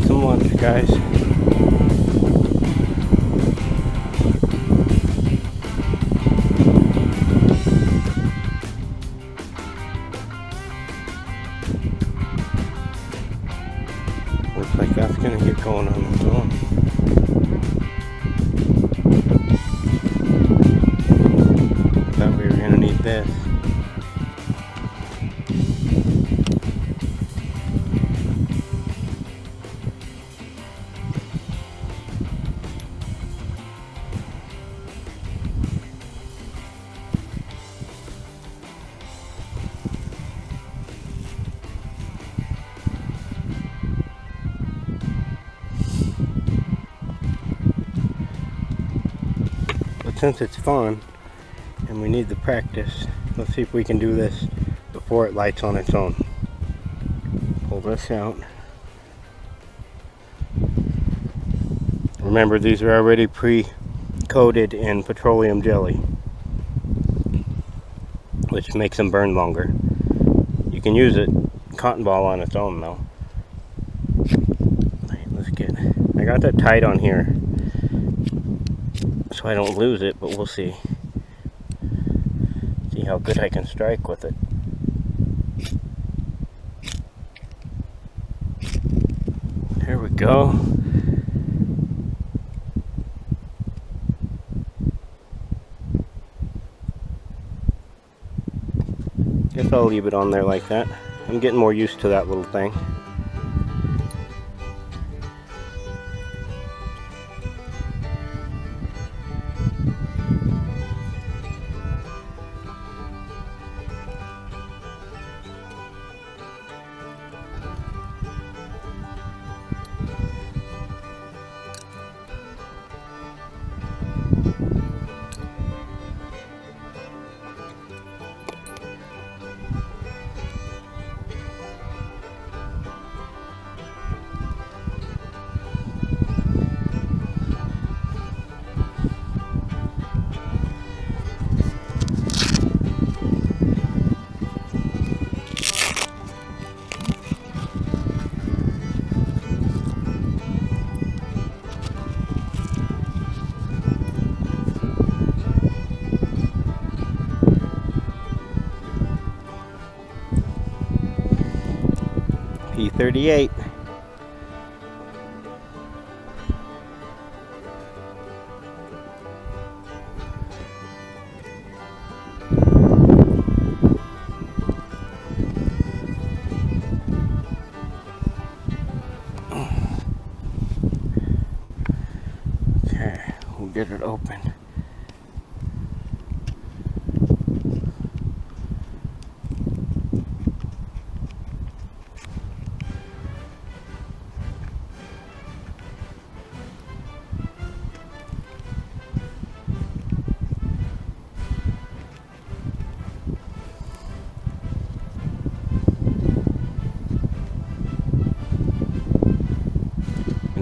some lunch, guys. Looks like that's gonna get going on its own. Thought we were gonna need this. But since it's fun and we need the practice, let's see if we can do this before it lights on its own. Pull this out. Remember, these are already pre-coated in petroleum jelly, which makes them burn longer. You can use it cotton ball on its own though. Right, let's get, I got that tight on here so I don't lose it, but we'll see. See how good I can strike with it. There we go. Guess I'll leave it on there like that. I'm getting more used to that little thing. P38. Okay, we'll get it open.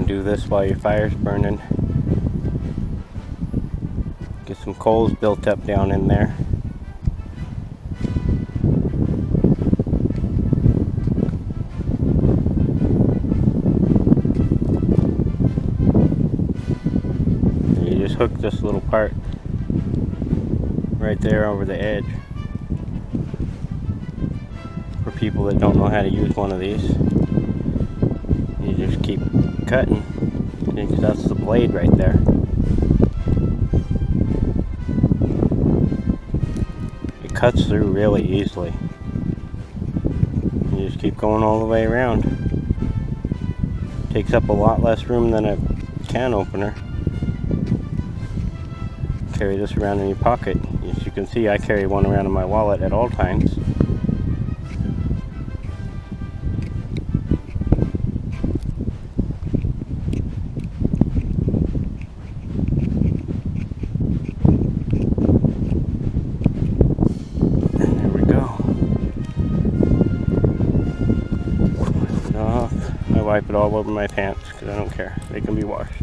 Do this while your fire's burning. Get some coals built up down in there. You just hook this little part right there over the edge. For people that don't know how to use one of these, you just keep cutting, because that's the blade right there. It cuts through really easily. You just keep going all the way around. Takes up a lot less room than a can opener. Carry this around in your pocket. As you can see, I carry one around in my wallet at all times. Wipe it all over my pants because I don't care. They can be washed.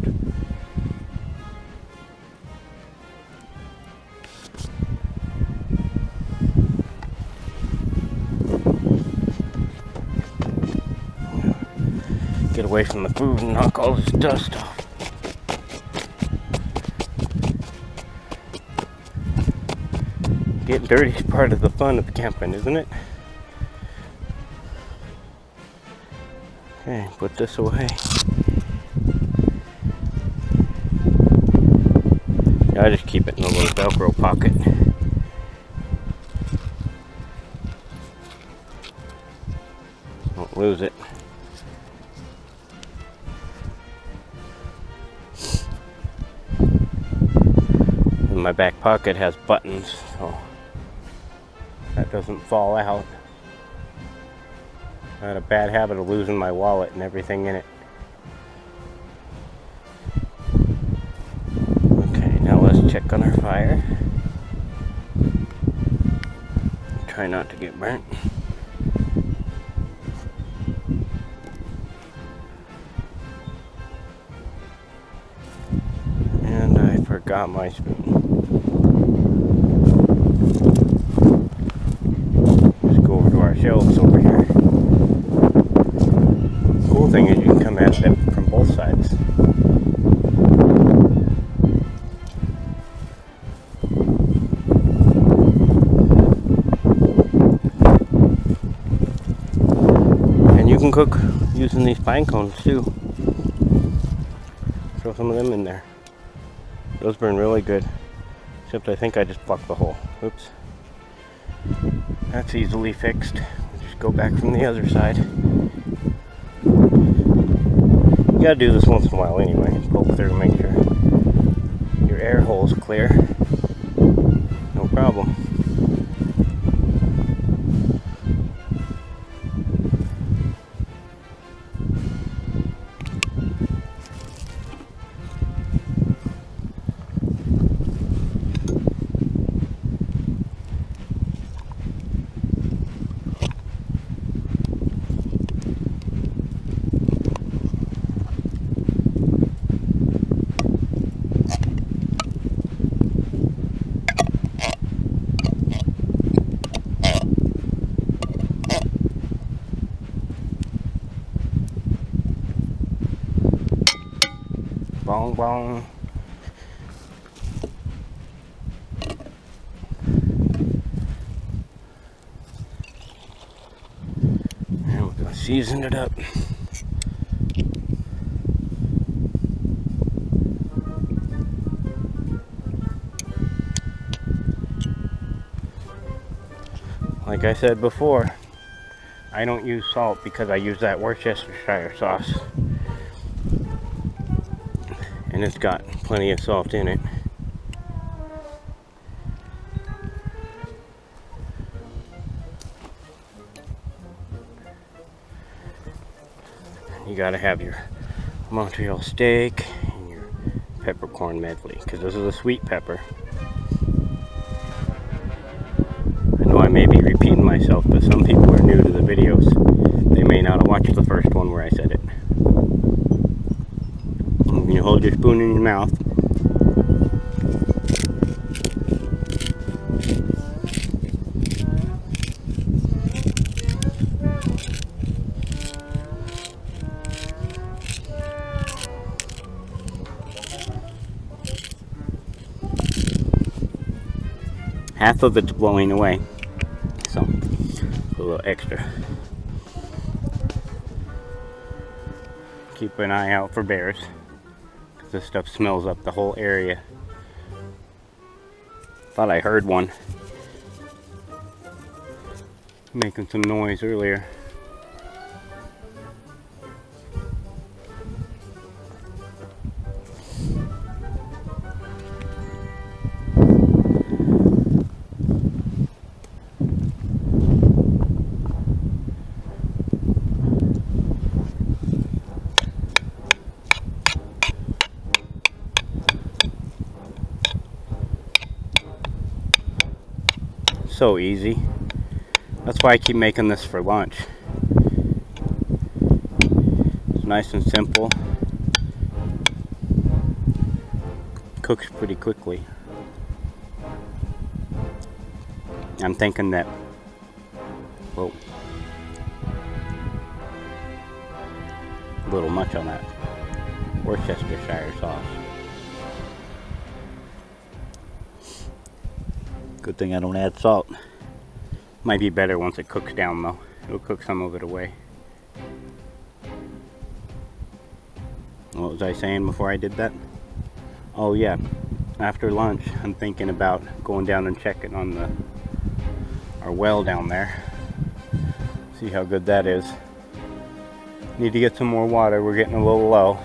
Get away from the food and knock all this dust off. Getting dirty is part of the fun of the camping, isn't it? Okay, put this away. I just keep it in a little Velcro pocket. Won't lose it. And my back pocket has buttons, so that doesn't fall out. I had a bad habit of losing my wallet and everything in it. Okay, now let's check on our fire. Try not to get burnt. And I forgot my spoon. Let's go over to our shelves over here. Cool thing is you can come at it from both sides. And you can cook using these pine cones too. Throw some of them in there. Those burn really good. Except I think I just plucked the hole. Oops. That's easily fixed. Just go back from the other side. You gotta do this once in a while anyway. Poke through, make sure your air hole's clear. No problem. Bong bong. And we're gonna season it up. Like I said before, I don't use salt because I use that Worcestershire sauce. And it's got plenty of salt in it. You gotta have your Montreal steak and your peppercorn medley, because this is a sweet pepper. I know I may be repeating myself, but some people are new to the videos. They may not have watched the first one where I said it. You hold your spoon in your mouth. Half of it's blowing away, so a little extra. Keep an eye out for bears. This stuff smells up the whole area. Thought I heard one making some noise earlier. So easy. That's why I keep making this for lunch. It's nice and simple. Cooks pretty quickly. I'm thinking that, whoa. A little much on that Worcestershire sauce. Good thing I don't add salt. Might be better once it cooks down though. It'll cook some of it away. What was I saying before I did that? Oh yeah, after lunch I'm thinking about going down and checking on our well down there. See how good that is. Need to get some more water. We're getting a little low.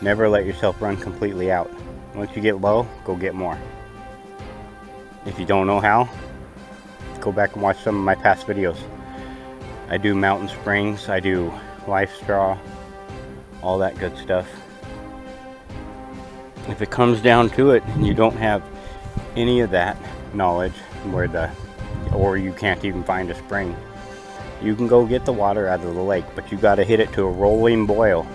Never let yourself run completely out. Once you get low, go get more. If you don't know how, go back and watch some of my past videos. I do mountain springs, I do life straw, all that good stuff. If it comes down to it and you don't have any of that knowledge or you can't even find a spring, you can go get the water out of the lake, but you got to hit it to a rolling boil.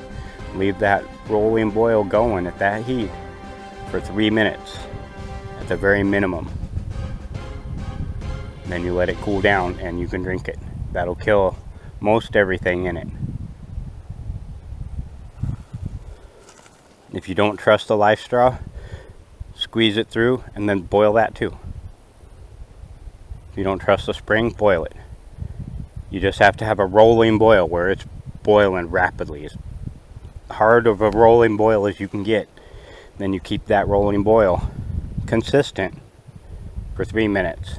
Leave that rolling boil going at that heat for 3 minutes at the very minimum. Then you let it cool down and you can drink it. That'll kill most everything in it. If you don't trust the life straw, squeeze it through and then boil that too. If you don't trust the spring, boil it. You just have to have a rolling boil where it's boiling rapidly. As hard of a rolling boil as you can get. Then you keep that rolling boil consistent for 3 minutes.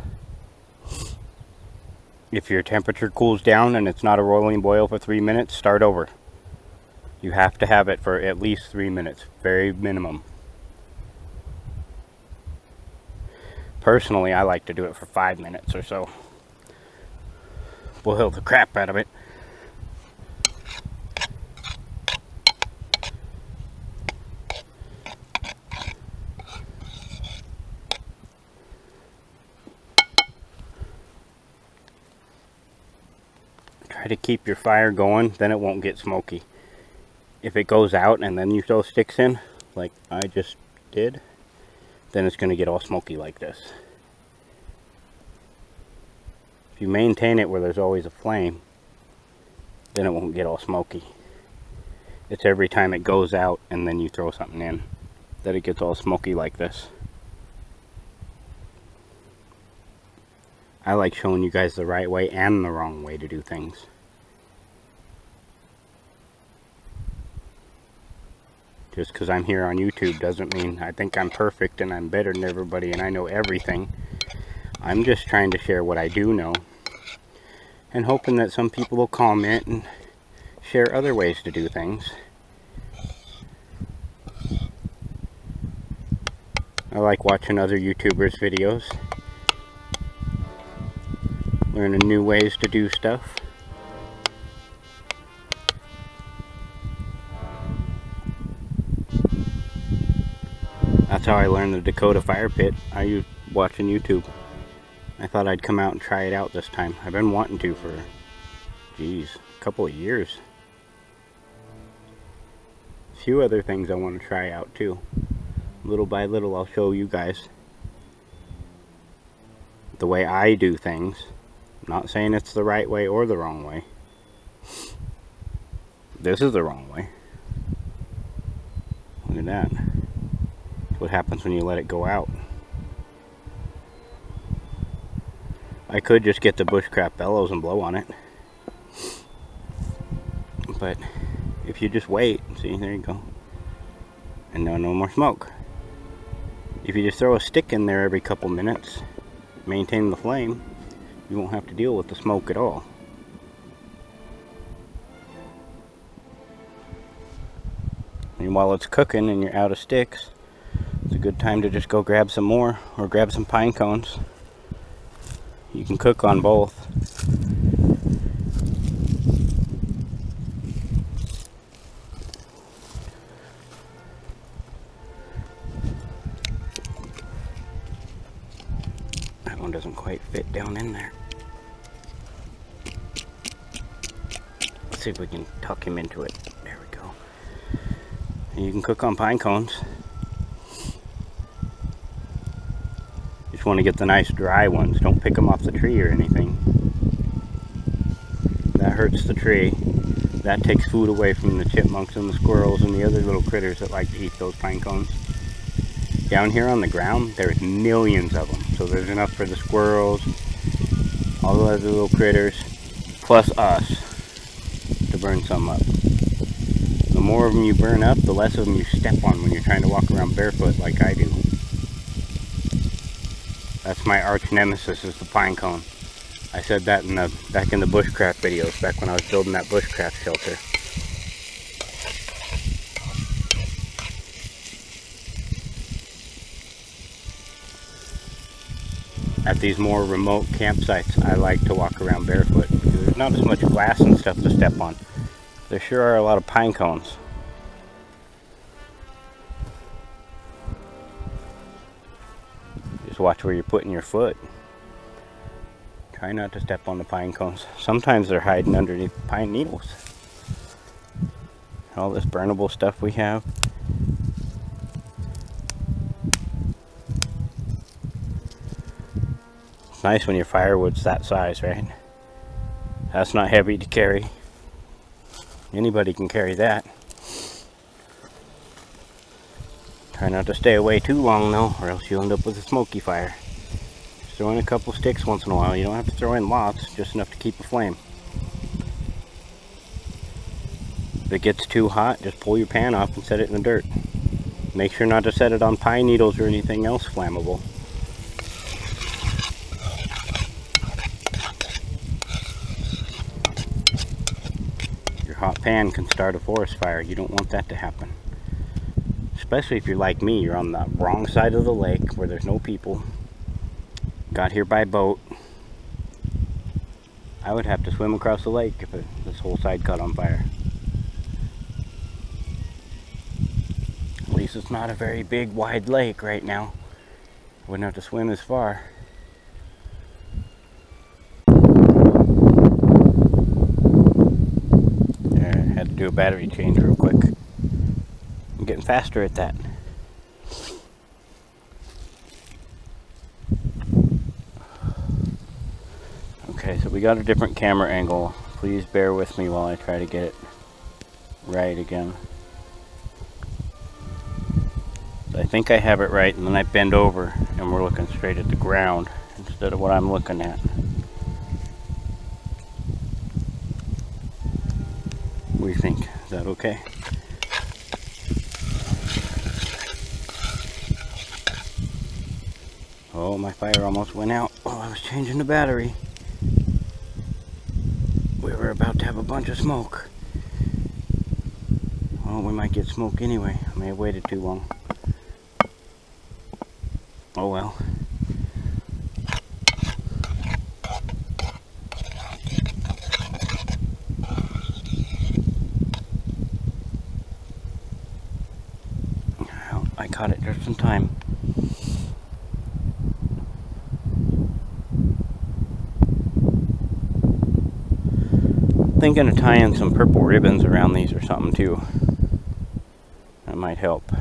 If your temperature cools down and it's not a rolling boil for 3 minutes, start over. You have to have it for at least 3 minutes, very minimum. Personally, I like to do it for 5 minutes or so. Boil the crap out of it. Try to keep your fire going, then it won't get smoky. If it goes out and then you throw sticks in, like I just did, then it's going to get all smoky like this. If you maintain it where there's always a flame, then it won't get all smoky. It's every time it goes out and then you throw something in that it gets all smoky like this. I like showing you guys the right way and the wrong way to do things. Just because I'm here on YouTube doesn't mean I think I'm perfect and I'm better than everybody and I know everything. I'm just trying to share what I do know and hoping that some people will comment and share other ways to do things. I like watching other YouTubers' videos, learning new ways to do stuff. That's how I learned the Dakota Fire Pit. I used watching YouTube. I thought I'd come out and try it out this time. I've been wanting to for, geez, a couple of years. A few other things I want to try out too. Little by little I'll show you guys the way I do things. I'm not saying it's the right way or the wrong way. This is the wrong way. Look at that. That's what happens when you let it go out. I could just get the bushcraft bellows and blow on it. But if you just wait, see, there you go. And no more smoke. If you just throw a stick in there every couple minutes, maintain the flame, you won't have to deal with the smoke at all. And while it's cooking and you're out of sticks, it's a good time to just go grab some more or grab some pine cones. You can cook on both. That one doesn't quite fit down in there. Let's see if we can tuck him into it. There we go. And you can cook on pine cones. Just want to get the nice dry ones. Don't pick them off the tree or anything. That hurts the tree. that takes food away from the chipmunks and the squirrels and the other little critters that like to eat those pine cones. Down here on the ground, there's millions of them. So there's enough for the squirrels, all the other little critters, plus us, to burn some up. The more of them you burn up, the less of them you step on when you're trying to walk around barefoot like I do. That's my arch nemesis, is the pine cone. I said that back in the bushcraft videos, back when I was building that bushcraft shelter. At these more remote campsites, I like to walk around barefoot because there's not as much glass and stuff to step on. There sure are a lot of pine cones. Just watch where you're putting your foot. Try not to step on the pine cones. Sometimes they're hiding underneath pine needles. All this burnable stuff we have. It's nice when your firewood's that size, right? That's not heavy to carry. Anybody can carry that. Try not to stay away too long though, or else you'll end up with a smoky fire. Just throw in a couple sticks once in a while. You don't have to throw in lots, just enough to keep a flame. If it gets too hot, just pull your pan off and set it in the dirt. Make sure not to set it on pine needles or anything else flammable. Your hot pan can start a forest fire. You don't want that to happen. Especially if you're like me, you're on the wrong side of the lake where there's no people. Got here by boat. I would have to swim across the lake if this whole side caught on fire. At least it's not a very big, wide lake right now. I wouldn't have to swim as far. There, I had to do a battery change real quick. I'm getting faster at that. Okay, so we got a different camera angle. Please bear with me while I try to get it right again. I think I have it right, and then I bend over and we're looking straight at the ground instead of what I'm looking at. What do you think? Is that okay? Oh, my fire almost went out while I was changing the battery. We were about to have a bunch of smoke. Well, we might get smoke anyway. I may have waited too long. Oh well. Well, I caught it just in time. Thinking of tying some purple ribbons around these or something too. That might help.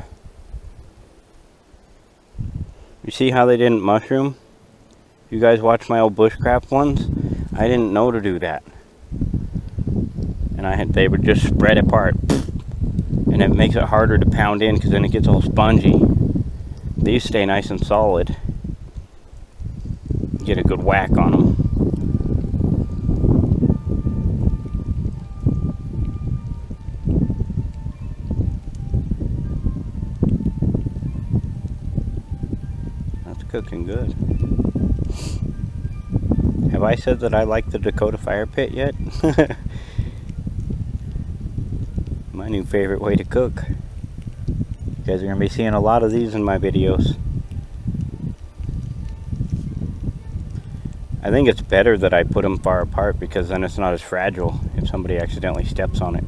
You see how they didn't mushroom? You guys watch my old bushcraft ones? I didn't know to do that. And they would just spread apart. And it makes it harder to pound in because then it gets all spongy. These stay nice and solid. Get a good whack on them. Cooking good. Have I said that I like the Dakota Fire Pit yet? My new favorite way to cook. You guys are going to be seeing a lot of these in my videos. I think it's better that I put them far apart because then it's not as fragile if somebody accidentally steps on it.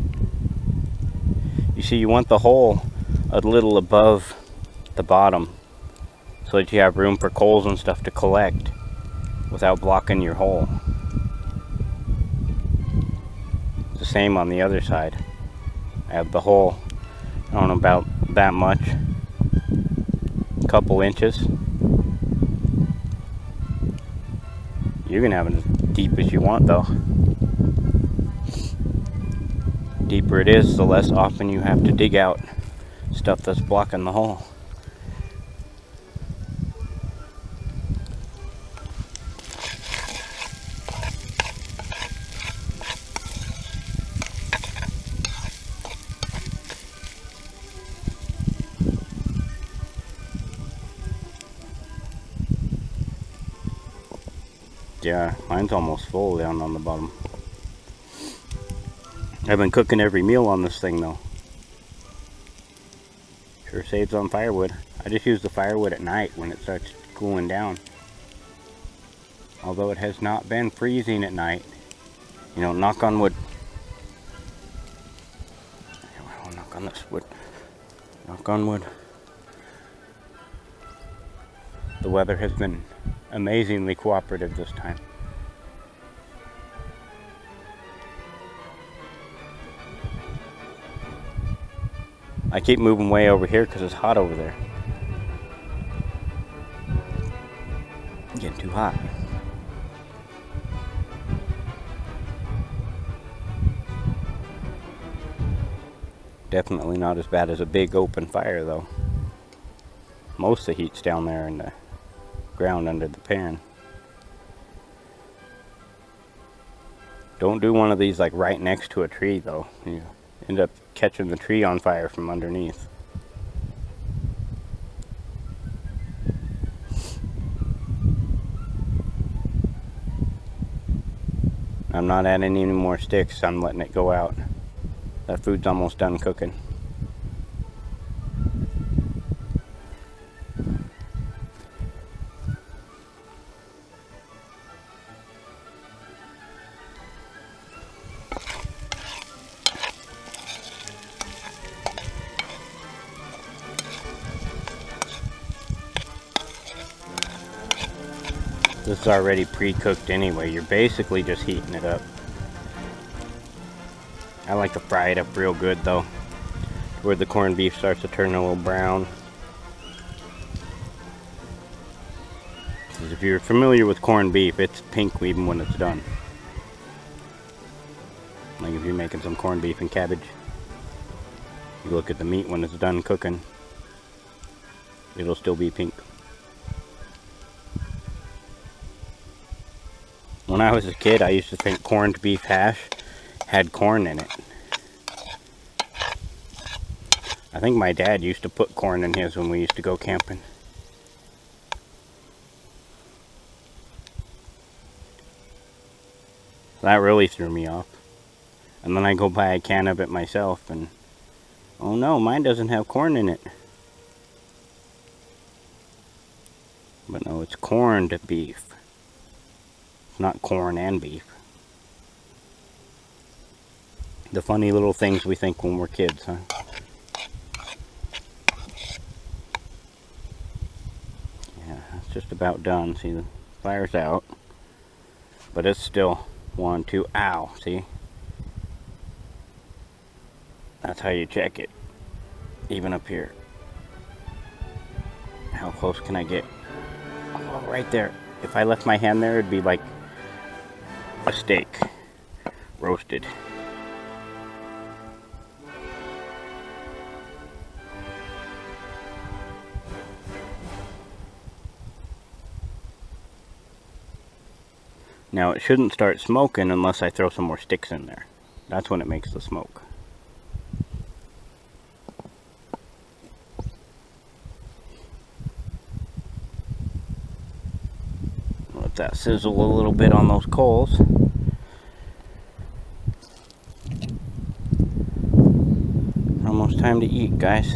You see, you want the hole a little above the bottom, so that you have room for coals and stuff to collect without blocking your hole. It's the same on the other side. I have the hole, I don't know, about that much, a couple inches. You can have it as deep as you want though. deeper it is, the less often you have to dig out stuff that's blocking the hole. Yeah, mine's almost full down on the bottom. I've been cooking every meal on this thing though. Sure saves on firewood. I just use the firewood at night when it starts cooling down. Although it has not been freezing at night. You know, knock on wood. I'll knock on this wood. Knock on wood. The weather has been amazingly cooperative this time. I keep moving way over here because it's hot over there. Getting too hot. Definitely not as bad as a big open fire though. Most of the heat's down there in the ground under the pan. Don't do one of these like right next to a tree though. You end up catching the tree on fire from underneath. I'm not adding any more sticks, I'm letting it go out. That food's almost done cooking. This is already pre-cooked anyway. You're basically just heating it up. I like to fry it up real good though, where the corned beef starts to turn a little brown. Because if you're familiar with corned beef, it's pink even when it's done. Like if you're making some corned beef and cabbage, you look at the meat when it's done cooking, it'll still be pink. When I was a kid, I used to think corned beef hash had corn in it. I think my dad used to put corn in his when we used to go camping. That really threw me off. And then I go buy a can of it myself and, oh no, mine doesn't have corn in it. But no, it's corned beef. It's not corn and beef. The funny little things we think when we're kids, huh? Yeah, it's just about done. See, the fire's out. But it's still 1, 2, ow, see? That's how you check it. Even up here. How close can I get? Oh, right there. If I left my hand there, it'd be like a steak. Roasted. Now it shouldn't start smoking unless I throw some more sticks in there. That's when it makes the smoke. Let that sizzle a little bit on those coals. Almost time to eat, guys.